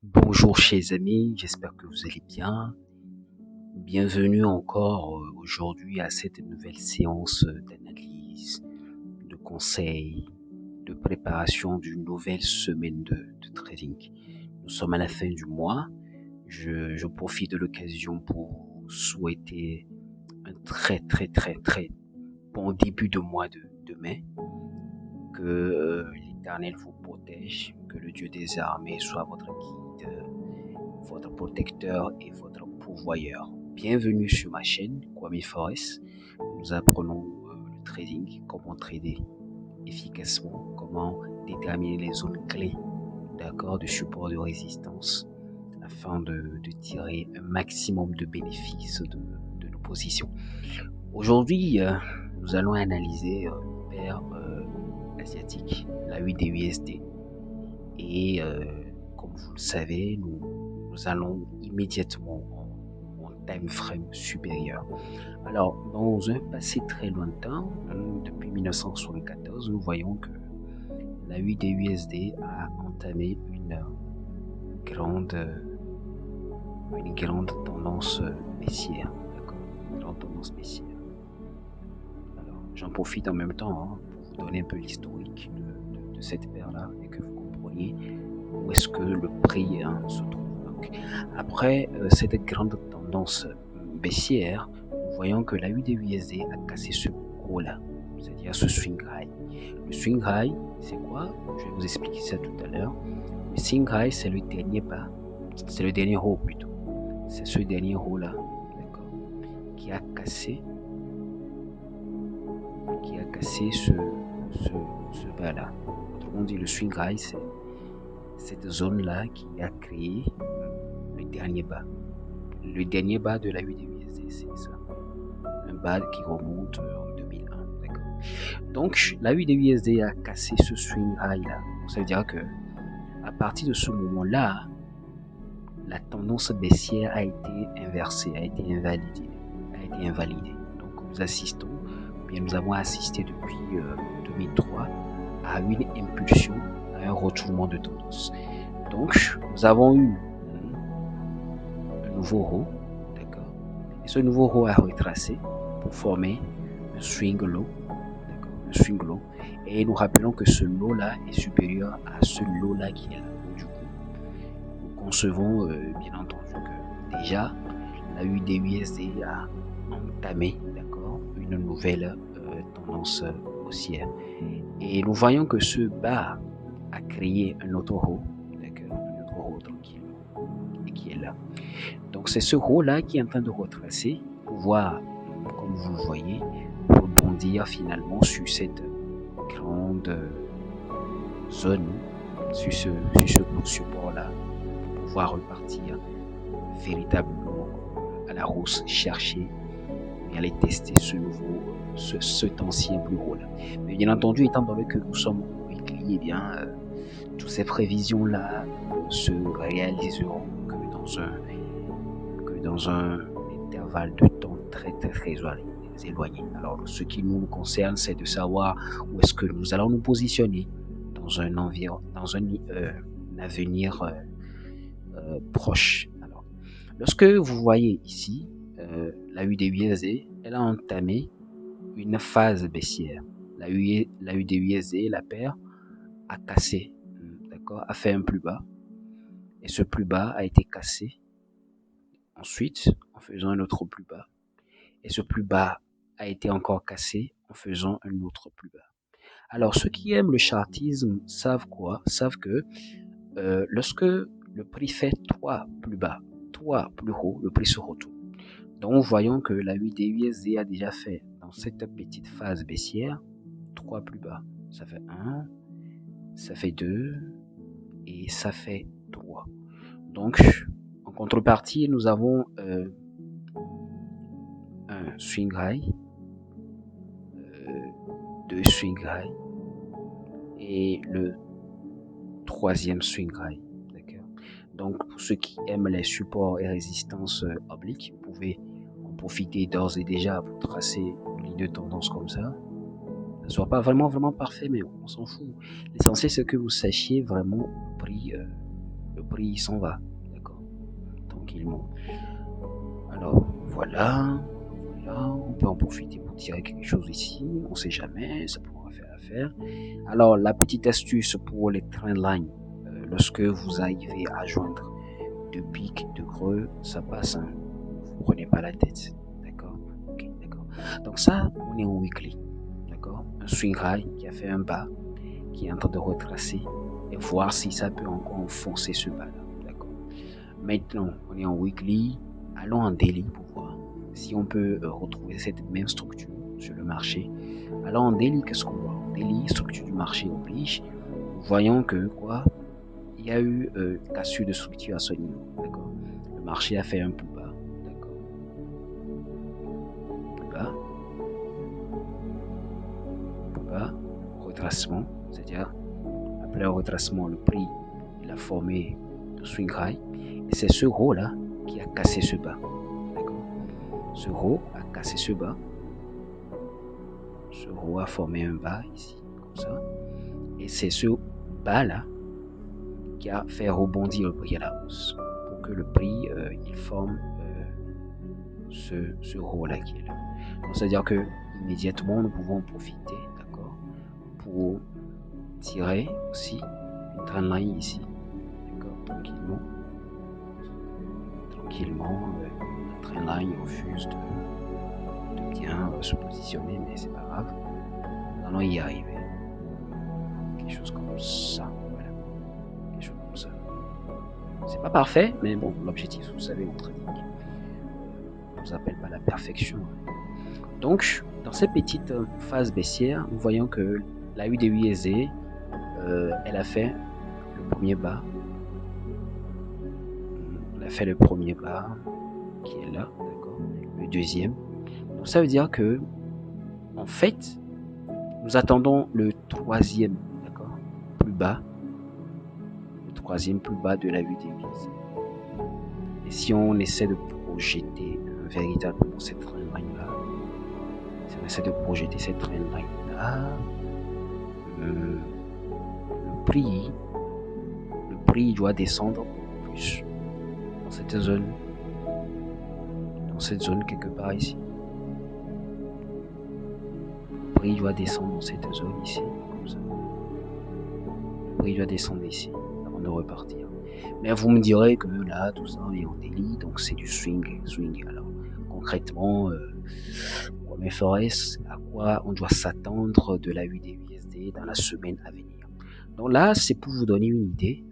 Bonjour chers amis, j'espère que vous allez bien. Bienvenue encore aujourd'hui à cette nouvelle séance d'analyse, de conseils, de préparation d'une nouvelle semaine de trading. Nous sommes à la fin du mois. Je profite de l'occasion pour vous souhaiter un très bon début de mois de mai. Que l'Éternel vous protège, que le Dieu des armées soit votre guide, votre protecteur et votre pourvoyeur. Bienvenue sur ma chaîne, Kwame Forest. Nous apprenons le trading, comment trader efficacement, comment déterminer les zones clés, d'accord, de support de résistance, afin de tirer un maximum de bénéfices de nos positions. Aujourd'hui, nous allons analyser le paire asiatique, la USD. Et comme vous le savez, nous allons immédiatement en time frame supérieur. Alors, dans un passé très lointain, depuis 1974, nous voyons que la USD a entamé grande, une grande tendance baissière. D'accord, une grande tendance baissière. Alors, j'en profite en même temps pour vous donner un peu l'historique de cette paire-là et que vous compreniez où est-ce que le prix se trouve. Donc, après cette grande tendance baissière, nous voyons que la USD a cassé ce gros-là, c'est-à-dire ce swing high. Le swing high, c'est quoi? Je vais vous expliquer ça tout à l'heure. Le swing high, c'est le dernier bas, c'est le dernier haut plutôt. C'est ce dernier haut-là, d'accord, qui a cassé ce bas-là. Autrement dit, le swing high, c'est cette zone-là qui a créé le dernier bas. Le dernier bas de la USD, c'est ça. Un bas qui remonte en 2001. D'accord. Donc, la USD a cassé ce swing high-là. Ça veut dire que à partir de ce moment-là, la tendance baissière a été inversée, a été invalidée. Donc, nous assistons, bien nous avons assisté depuis 2003 à une impulsion, à un retournement de tendance. Donc, nous avons eu un nouveau haut, d'accord, et ce nouveau haut a retracé pour former un swing low, d'accord, un swing low, et nous rappelons que ce low là est supérieur à ce low là qui est là. Du coup, nous concevons bien entendu que déjà la USD a entamé, d'accord, une nouvelle tendance haussière, et nous voyons que ce bas a créé un autre haut, d'accord, un autre haut tranquillement, et qui est là. Donc c'est ce haut-là qui est en train de retracer pour voir, comme vous le voyez, rebondir finalement sur cette grande zone, sur ce support-là, pour pouvoir repartir véritablement à la hausse, chercher et aller tester cet ancien plus haut-là. Mais bien entendu, étant donné que nous sommes au weekly, eh bien, toutes ces prévisions-là se réaliseront que dans un intervalle de temps très éloigné. Alors, ce qui nous concerne, c'est de savoir où est-ce que nous allons nous positionner dans un avenir proche. Alors, lorsque vous voyez ici la USD, elle a entamé une phase baissière. La USD, la paire, a cassé, d'accord, a fait un plus bas, et ce plus bas a été cassé ensuite en faisant un autre plus bas, et ce plus bas a été encore cassé en faisant un autre plus bas. Alors ceux qui aiment le chartisme savent quoi? Savent que lorsque le prix fait 3 plus bas, 3 plus haut, le prix se retourne. Donc voyons que la USD a déjà fait dans cette petite phase baissière 3 plus bas. Ça fait 1, ça fait 2 et ça fait 3. Donc en contrepartie, nous avons un swing high, 2 swing high et le troisième swing high. Donc pour ceux qui aiment les supports et résistances obliques, vous pouvez en profiter d'ores et déjà pour tracer une ligne de tendance comme ça. Ça ne soit pas vraiment parfait, mais on s'en fout. L'essentiel c'est que vous sachiez vraiment le prix s'en va, d'accord, tranquillement. Alors voilà, on peut en profiter pour tirer quelque chose ici, on sait jamais, ça pourra faire l'affaire. Alors la petite astuce pour les trendlines, lorsque vous arrivez à joindre deux pics, deux creux, ça passe, hein. Vous prenez pas la tête, d'accord? Ok, d'accord. Donc ça, on est en weekly, d'accord? Un swing high qui a fait un bas, qui est en train de retracer et voir si ça peut encore enfoncer ce bas-là, d'accord? Maintenant, on est en weekly, allons en daily pour voir si on peut retrouver cette même structure sur le marché. Alors en daily, qu'est-ce qu'on voit? En daily, structure du marché oblige. Voyons que quoi? Il y a eu cassure de structure à ce niveau, d'accord? Le marché a fait un plus bas, d'accord? Plus bas, plus bas, retracement, c'est-à-dire après le retracement, le prix il a formé le swing high et c'est ce haut là qui a cassé ce bas, d'accord? Ce haut a cassé ce bas, ce haut a formé un bas ici, comme ça, et c'est ce bas là qui a fait rebondir le prix à la hausse pour que le prix il forme ce haut là qui est là. Donc c'est à dire que immédiatement nous pouvons en profiter, d'accord, pour tirer aussi une trendline ici, d'accord, tranquillement, la trendline refuse de bien se positionner, mais c'est pas grave, nous allons y arriver. Quelque chose comme ça, voilà, quelque chose comme ça. C'est pas parfait, mais bon, l'objectif, vous savez, en trading, on nous appelle pas la perfection. Donc, dans cette petite phase baissière, nous voyons que la UDUSD, elle a fait le premier bas. Elle a fait le premier bas qui est là, d'accord. Le deuxième. Donc ça veut dire que, en fait, nous attendons le troisième, d'accord, plus bas. Le troisième plus bas de la UDUSD. Et si on essaie de projeter véritablement cette trendline-là, si on essaie de projeter cette trendline-là, le prix doit descendre plus dans cette zone quelque part ici. Le prix doit descendre dans cette zone ici, comme ça. Le prix doit descendre ici avant de repartir. Mais vous me direz que là, tout ça est en daily, donc c'est du swing. Alors, concrètement, mes forest, à quoi on doit s'attendre de la UDUSD dans la semaine à venir. Donc là, c'est pour vous donner une idée.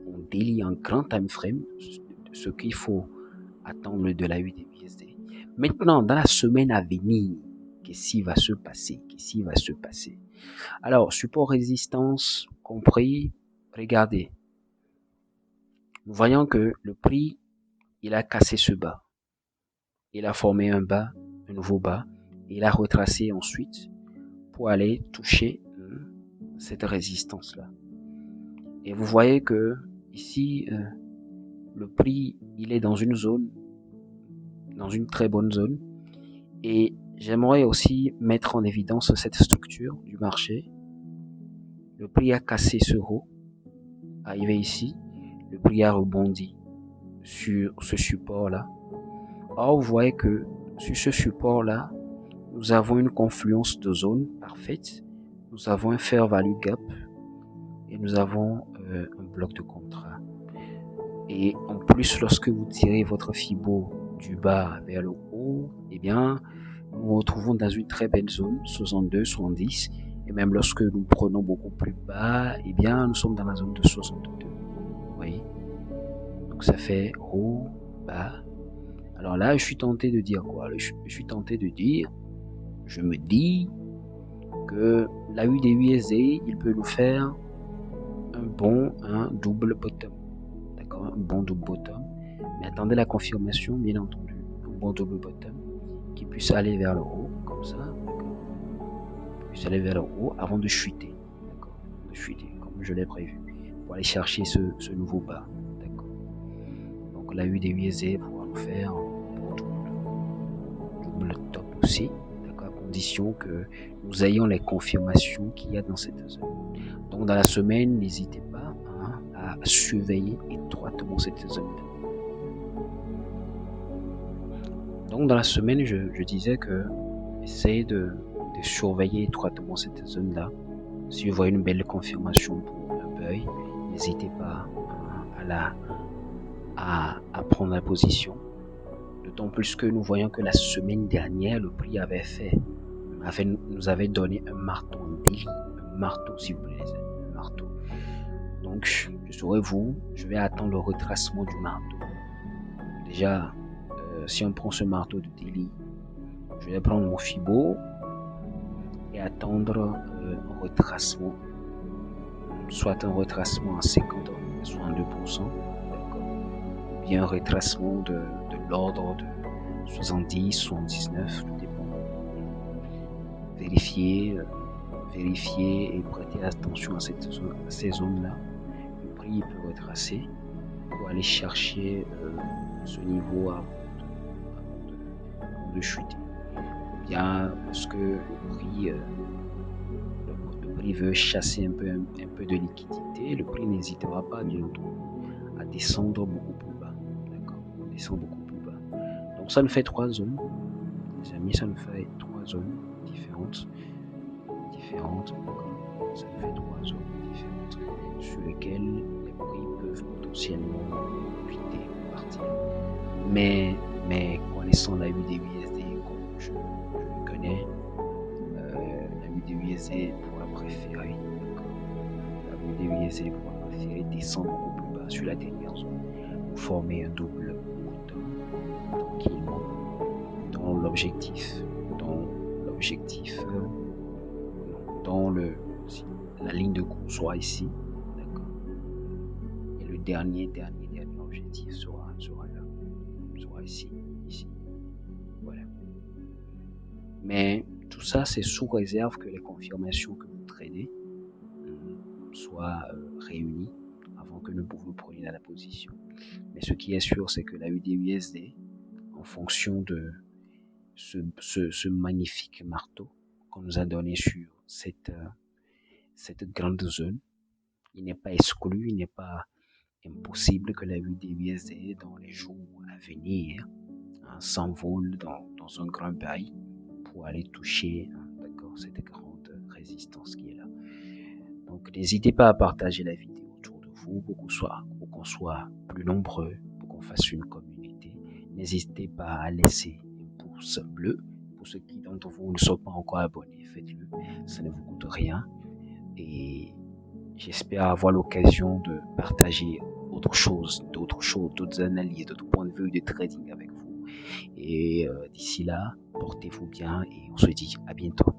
On daily un grand time frame de ce qu'il faut attendre de la UDUSD. Maintenant, dans la semaine à venir, qu'est-ce qui va se passer? Alors, support résistance compris, regardez. Nous voyons que le prix, il a cassé ce bas. Il a formé un bas, un nouveau bas. Il a retracé ensuite pour aller toucher cette résistance-là. Et vous voyez que ici, le prix, il est dans une zone, dans une très bonne zone. Et j'aimerais aussi mettre en évidence cette structure du marché. Le prix a cassé ce haut, arrivé ici. Le prix a rebondi sur ce support-là. Or, vous voyez que sur ce support-là, nous avons une confluence de zones parfaite. Nous avons un fair value gap et nous avons un bloc de contrat. Et en plus, lorsque vous tirez votre Fibo du bas vers le haut, eh bien, nous nous retrouvons dans une très belle zone, 62, 70. Et même lorsque nous prenons beaucoup plus bas, eh bien, nous sommes dans la zone de 62. Vous voyez? Donc ça fait haut, bas. Alors là, je suis tenté de dire quoi? Je me dis que la UDUSD, il peut nous faire un double bottom. D'accord? Un bon double bottom. Mais attendez la confirmation, bien entendu. Un bon double bottom qui puisse aller vers le haut, comme ça. D'accord? Puisse aller vers le haut avant de chuter. D'accord? De chuter, comme je l'ai prévu. Pour aller chercher ce nouveau bas. D'accord? Donc la UDUSD pourra nous faire un double top aussi. À condition que nous ayons les confirmations qu'il y a dans cette zone. Donc dans la semaine, n'hésitez pas à surveiller étroitement cette zone-là. Donc dans la semaine, je disais que essayez de surveiller étroitement cette zone-là. Si vous voyez une belle confirmation pour un buy, n'hésitez pas à prendre la position. D'autant plus que nous voyons que la semaine dernière, le prix nous avait donné un marteau, un marteau s'il vous plaît, un marteau. Donc, je serai vous, je vais attendre le retracement du marteau. Déjà, si on prend ce marteau de daily, je vais prendre mon Fibo et attendre un retracement, soit un retracement à 50 à 62%, bien un retracement de l'ordre de 70, 79, tout dépend. Vérifiez et prêtez attention à ces zones-là. Le prix peut retracer pour aller chercher ce niveau avant de chuter. Ou bien parce que le prix veut chasser un peu de liquidité, le prix n'hésitera pas bientôt à descendre beaucoup plus bas. D'accord, descendre beaucoup plus bas. Donc ça nous fait 3 zones, les amis, ça nous fait 3 zones différentes. D'accord. Ça nous fait 3 zones différentes sur lesquelles les prix peuvent potentiellement quitter ou partir. Mais connaissant la USD, comme je le connais, la USD pourra préférer, descendre beaucoup plus bas sur la dernière zone pour former un double bouton tranquillement dans l'objectif, dans la ligne de cours soit ici, d'accord. Et le dernier objectif sera là, sera ici, voilà. Mais tout ça, c'est sous réserve que les confirmations que vous tradez soient réunies avant que vous preniez la position. Mais ce qui est sûr, c'est que la USD, en fonction de ce magnifique marteau qu'on nous a donné sur cette grande zone, il n'est pas exclu, il n'est pas impossible que la USD dans les jours à venir s'envole dans un grand bail pour aller toucher cette grande résistance qui est là. Donc n'hésitez pas à partager la vidéo autour de vous pour qu'on soit plus nombreux, pour qu'on fasse une communauté. N'hésitez pas à laisser un pouce bleu. Pour ceux qui d'entre vous ne sont pas encore abonnés, faites-le, ça ne vous coûte rien. Et j'espère avoir l'occasion de partager d'autres analyses, d'autres points de vue de trading avec vous. Et d'ici là, portez-vous bien et on se dit à bientôt.